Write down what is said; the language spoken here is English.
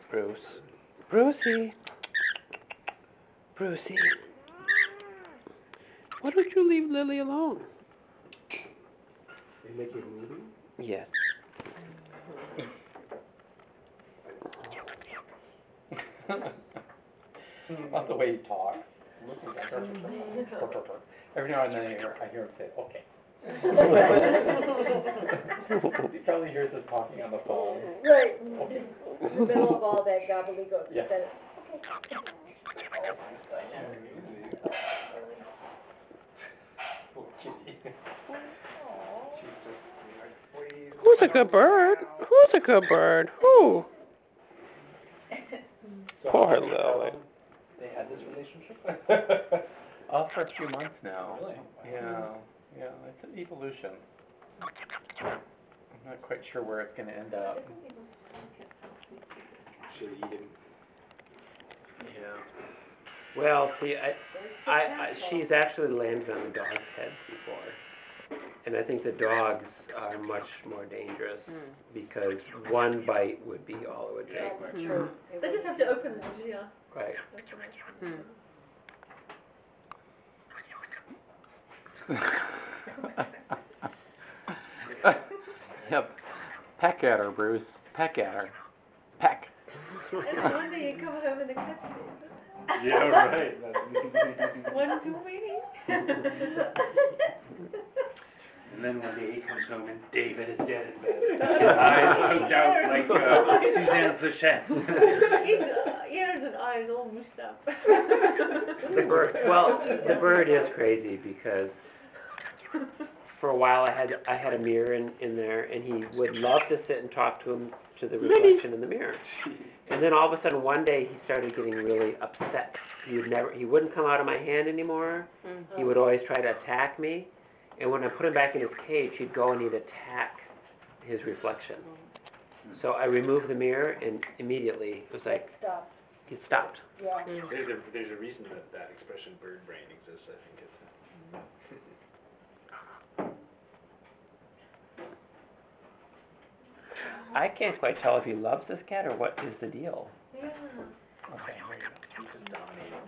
Bruce. Brucey. Brucey. Why don't you leave Lily alone? You make it movie? Yes. Not the way he talks. Every now and then I hear him say, okay. He probably hears us talking on the phone. Right. Okay. In the middle of all that gobbledygook. Yeah. Then it's, okay. Poor kitty. She's just like, please. Who's a good bird? Who's a good bird? Who? So Poor how long Lily. They had this relationship? Oh, for a few months now. Really? Yeah, yeah, it's an evolution. I'm not quite sure where it's going to end up. Should eat him. Yeah. Well, see, she's actually landed on the dogs' heads before. And I think the dogs are much more dangerous because one bite would be all it would take. That's true. They just have to open them, yeah. Right. Yep. Peck at her, Bruce. Peck at her. Peck. And one day you come home and the cat's dead. Yeah, right. 1, 2, maybe. And then one day he comes home and David is dead in bed. His eyes poked out like Suzanne Plechette's. His ears and eyes all mushed up. The bird is crazy because for a while I had a mirror in there, and he would love to sit and talk to the reflection in the mirror. And then all of a sudden one day he started getting really upset. He wouldn't come out of my hand anymore. He would always try to attack me. And when I put him back in his cage, he'd go and he'd attack his reflection. So I removed the mirror, and immediately it was like Stop. it stopped. Yeah. There's a reason that expression bird brain exists. I think it's. I can't quite tell if he loves this cat or what is the deal. Yeah. Okay, here you go. He's just dominating.